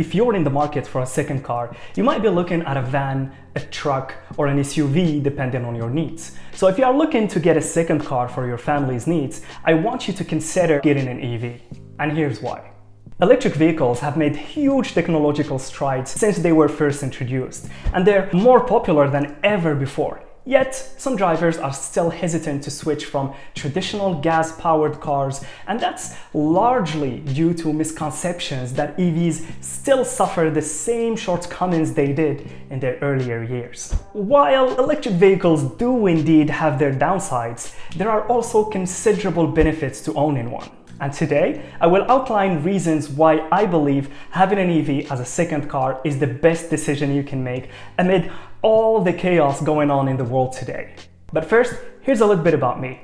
if you're in the market for a second car, you might be looking at a van, a truck, or an SUV depending on your needs. So if you are looking to get a second car for your family's needs, I want you to consider getting an EV. And here's why. Electric vehicles have made huge technological strides since they were first introduced, and they're more popular than ever before. Yet, some drivers are still hesitant to switch from traditional gas-powered cars, and that's largely due to misconceptions that EVs still suffer the same shortcomings they did in their earlier years. While electric vehicles do indeed have their downsides, there are also considerable benefits to owning one. And today, I will outline reasons why I believe having an EV as a second car is the best decision you can make amid all the chaos going on in the world today. But first, here's a little bit about me.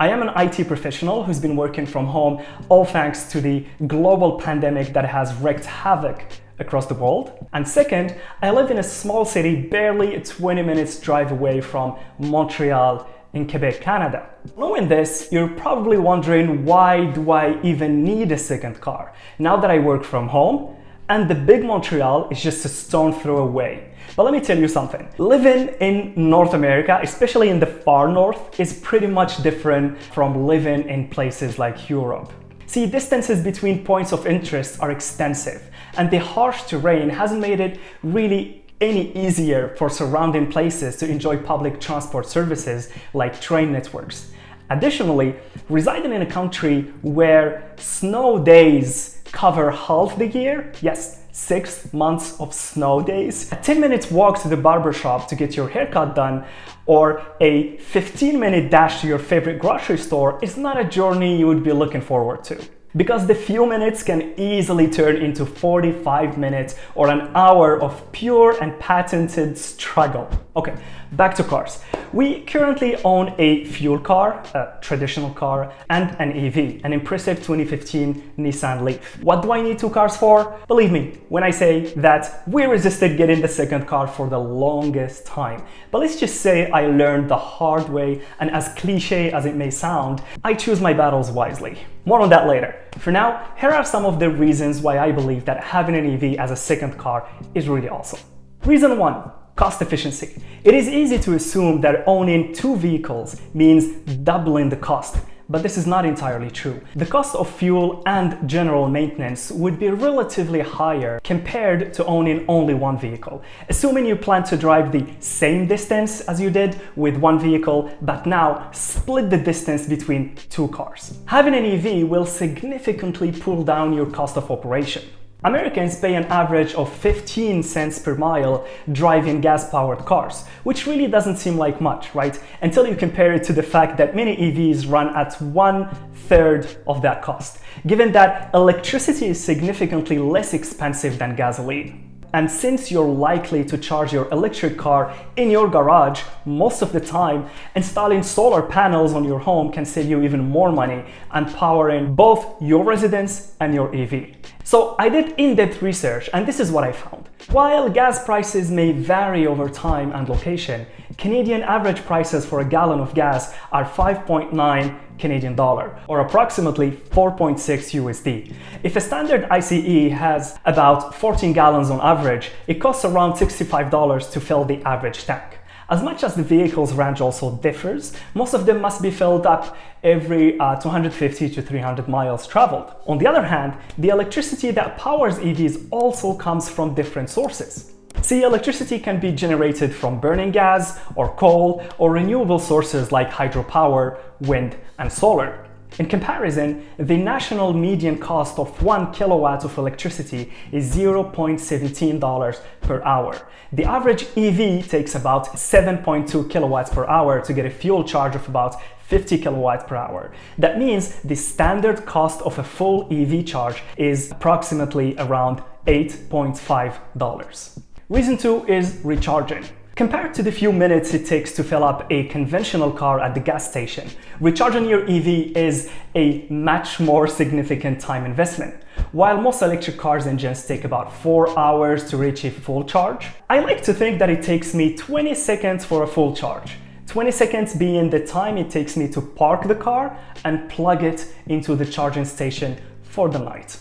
I am an IT professional who's been working from home, all thanks to the global pandemic that has wreaked havoc across the world. And second, I live in a small city barely a 20 minutes drive away from Montreal in Quebec, Canada. Knowing this, you're probably wondering, why do I even need a second car now that I work from home and the big Montreal is just a stone throw away? But let me tell you something. Living in North America, especially in the far north, is pretty much different from living in places like Europe. See, distances between points of interest are extensive, and the harsh terrain hasn't made it really any easier for surrounding places to enjoy public transport services like train networks. Additionally, residing in a country where snow days cover half the year, yes, 6 months of snow days, a 10-minute walk to the barbershop to get your haircut done, or a 15-minute dash to your favorite grocery store is not a journey you would be looking forward to. Because the few minutes can easily turn into 45 minutes or an hour of pure and patented struggle. Okay, back to cars. We currently own a fuel car, a traditional car, and an EV, an impressive 2015 Nissan Leaf. What do I need two cars for? Believe me when I say that we resisted getting the second car for the longest time. But let's just say I learned the hard way, and as cliche as it may sound, I choose my battles wisely. More on that later. For now, here are some of the reasons why I believe that having an EV as a second car is really awesome. Reason 1. Cost efficiency. It is easy to assume that owning two vehicles means doubling the cost, but this is not entirely true. The cost of fuel and general maintenance would be relatively higher compared to owning only one vehicle. Assuming you plan to drive the same distance as you did with one vehicle, but now split the distance between two cars. Having an EV will significantly pull down your cost of operation. Americans pay an average of 15 cents per mile driving gas-powered cars, which really doesn't seem like much, right? Until you compare it to the fact that many EVs run at 1/3 of that cost, given that electricity is significantly less expensive than gasoline. And since you're likely to charge your electric car in your garage most of the time, installing solar panels on your home can save you even more money and powering both your residence and your EV. So I did in-depth research, and this is what I found. While gas prices may vary over time and location, Canadian average prices for a gallon of gas are 5.9 Canadian dollar, or approximately 4.6 USD. If a standard ICE has about 14 gallons on average, it costs around $65 to fill the average tank. As much as the vehicle's range also differs, most of them must be filled up every 250 to 300 miles traveled. On the other hand, the electricity that powers EVs also comes from different sources. See, electricity can be generated from burning gas or coal or renewable sources like hydropower, wind, and solar. In comparison, the national median cost of 1 kilowatt of electricity is $0.17 per hour. The average EV takes about 7.2 kilowatts per hour to get a fuel charge of about 50 kilowatts per hour. That means the standard cost of a full EV charge is approximately around $8.5. Reason 2 is recharging. Compared to the few minutes it takes to fill up a conventional car at the gas station, recharging your EV is a much more significant time investment. While most electric cars engines take about 4 hours to reach a full charge, I like to think that it takes me 20 seconds for a full charge. 20 seconds being the time it takes me to park the car and plug it into the charging station for the night.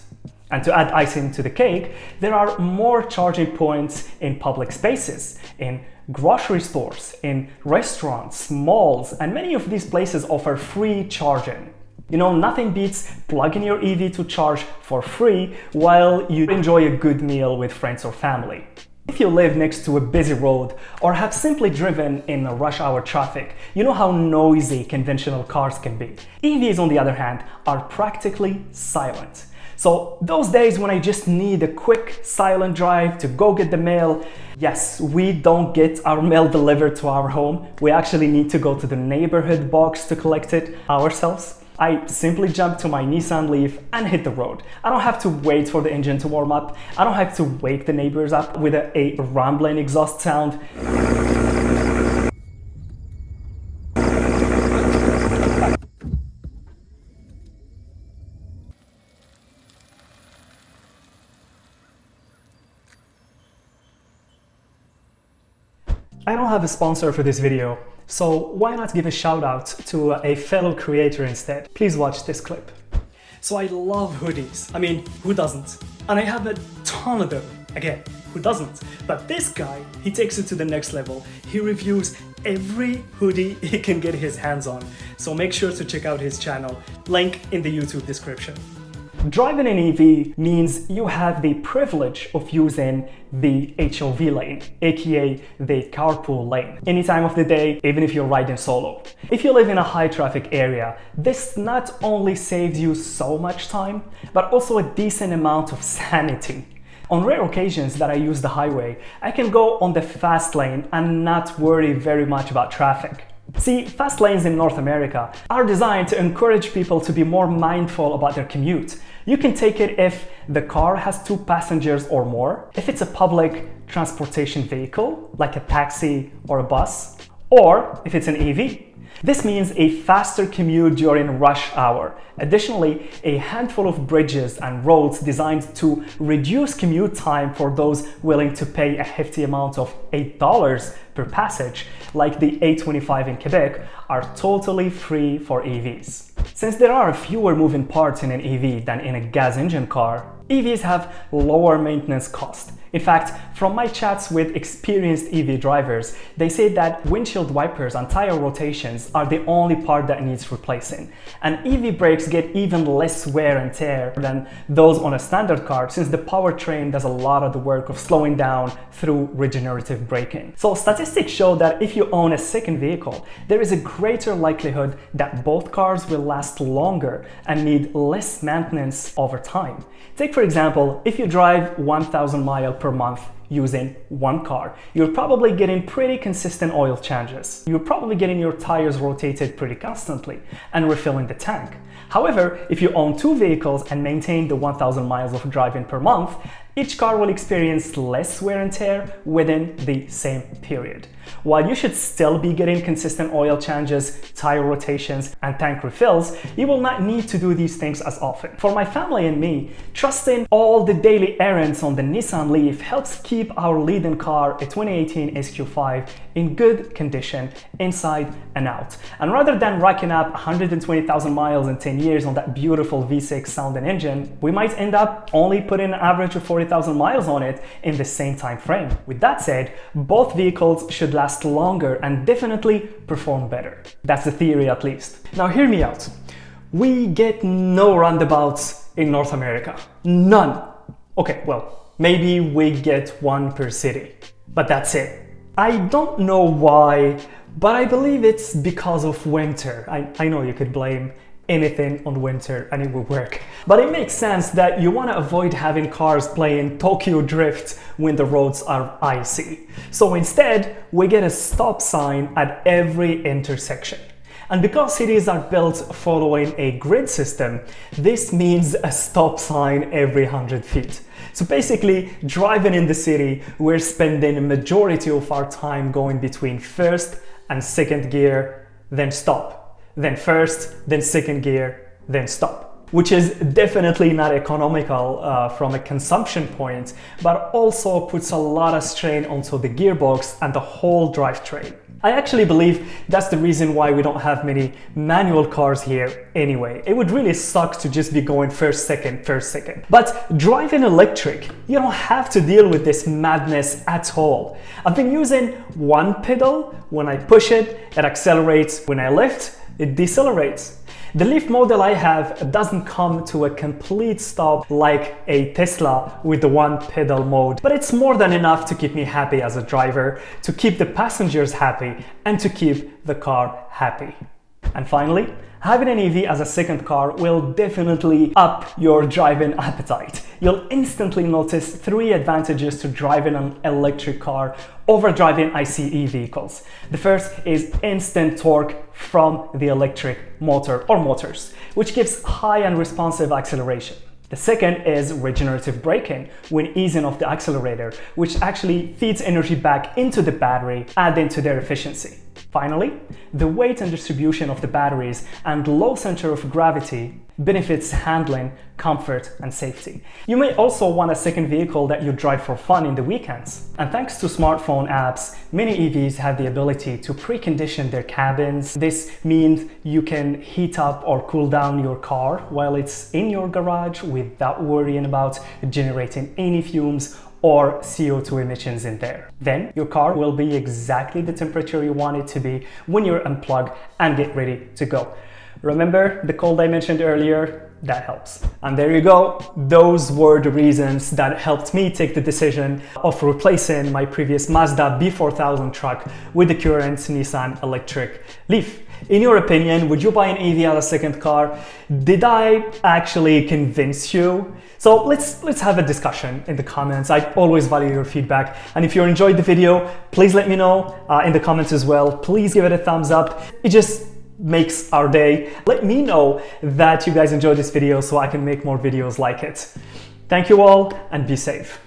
And to add icing to the cake, there are more charging points in public spaces, in grocery stores, in restaurants, malls, and many of these places offer free charging. You know, nothing beats plugging your EV to charge for free while you enjoy a good meal with friends or family. If you live next to a busy road or have simply driven in rush hour traffic, you know how noisy conventional cars can be. EVs, on the other hand, are practically silent. So those days when I just need a quick silent drive to go get the mail, yes, we don't get our mail delivered to our home. We actually need to go to the neighborhood box to collect it ourselves. I simply jump to my Nissan Leaf and hit the road. I don't have to wait for the engine to warm up. I don't have to wake the neighbors up with a rumbling exhaust sound. I don't have a sponsor for this video, so why not give a shout out to a fellow creator instead? Please watch this clip. So I love hoodies. I mean, who doesn't? And I have a ton of them. Again, who doesn't? But this guy, he takes it to the next level. He reviews every hoodie he can get his hands on. So make sure to check out his channel. Link in the YouTube description. Driving an EV means you have the privilege of using the HOV lane, aka the carpool lane, any time of the day, even if you're riding solo. If you live in a high traffic area, this not only saves you so much time, but also a decent amount of sanity. On rare occasions that I use the highway, I can go on the fast lane and not worry very much about traffic. See, fast lanes in North America are designed to encourage people to be more mindful about their commute. You can take it if the car has 2 passengers or more, if it's a public transportation vehicle, like a taxi or a bus, or if it's an EV. This means a faster commute during rush hour. Additionally, a handful of bridges and roads designed to reduce commute time for those willing to pay a hefty amount of $8 per passage, like the A25 in Quebec, are totally free for EVs. Since there are fewer moving parts in an EV than in a gas engine car, EVs have lower maintenance costs. In fact, from my chats with experienced EV drivers, they say that windshield wipers and tire rotations are the only part that needs replacing. And EV brakes get even less wear and tear than those on a standard car, since the powertrain does a lot of the work of slowing down through regenerative braking. So statistics show that if you own a second vehicle, there is a greater likelihood that both cars will last longer and need less maintenance over time. Take for example, if you drive 1,000 miles per month using one car, you're probably getting pretty consistent oil changes. You're probably getting your tires rotated pretty constantly and refilling the tank. However, if you own 2 vehicles and maintain the 1,000 miles of driving per month, each car will experience less wear and tear within the same period. While you should still be getting consistent oil changes, tire rotations, and tank refills, you will not need to do these things as often. For my family and me, trusting all the daily errands on the Nissan Leaf helps keep our lead-in car, a 2018 SQ5, in good condition inside and out. And rather than racking up 120,000 miles in 10 years on that beautiful V6 sounding engine, we might end up only putting an average of 40,000 miles on it in the same time frame. With that said, both vehicles should last longer and definitely perform better. That's the theory, at least. Now hear me out. We get no roundabouts in North America. None. Okay, well, maybe we get 1 per city, but that's it. I don't know why, but I believe it's because of winter. I know you could blame anything on winter and it will work. But it makes sense that you want to avoid having cars playing Tokyo Drift when the roads are icy. So instead, we get a stop sign at every intersection. And because cities are built following a grid system, this means a stop sign every 100 feet. So basically, driving in the city, we're spending a majority of our time going between first and second gear, then stop. Then first, then second gear, then stop. which is definitely not economical from a consumption point, but also puts a lot of strain onto the gearbox and the whole drivetrain. I actually believe that's the reason why we don't have many manual cars here anyway. It would really suck to just be going first, second, first, second. But driving electric, you don't have to deal with this madness at all. I've been using one pedal. When I push it, it accelerates. When I lift, it decelerates. The Leaf model I have doesn't come to a complete stop like a Tesla with the one pedal mode, but it's more than enough to keep me happy as a driver, to keep the passengers happy, and to keep the car happy. And finally, having an EV as a second car will definitely up your driving appetite. You'll instantly notice 3 advantages to driving an electric car over driving ICE vehicles. The first is instant torque from the electric motor or motors, which gives high and responsive acceleration. The second is regenerative braking when easing off the accelerator, which actually feeds energy back into the battery, adding to their efficiency. Finally, the weight and distribution of the batteries and low center of gravity benefits handling, comfort, and safety. You may also want a second vehicle that you drive for fun in the weekends. And thanks to smartphone apps, many EVs have the ability to precondition their cabins. This means you can heat up or cool down your car while it's in your garage without worrying about generating any fumes or CO2 emissions in there. Then your car will be exactly the temperature you want it to be when you're unplugged and get ready to go. Remember the cold I mentioned earlier? That helps. And there you go. Those were the reasons that helped me take the decision of replacing my previous Mazda B4000 truck with the current Nissan electric Leaf. In your opinion, would you buy an EV as a second car? Did I actually convince you? So let's have a discussion in the comments. I always value your feedback. And if you enjoyed the video, please let me know in the comments as well. Please give it a thumbs up. It just makes our day. Let me know that you guys enjoyed this video so I can make more videos like it. Thank you all and be safe.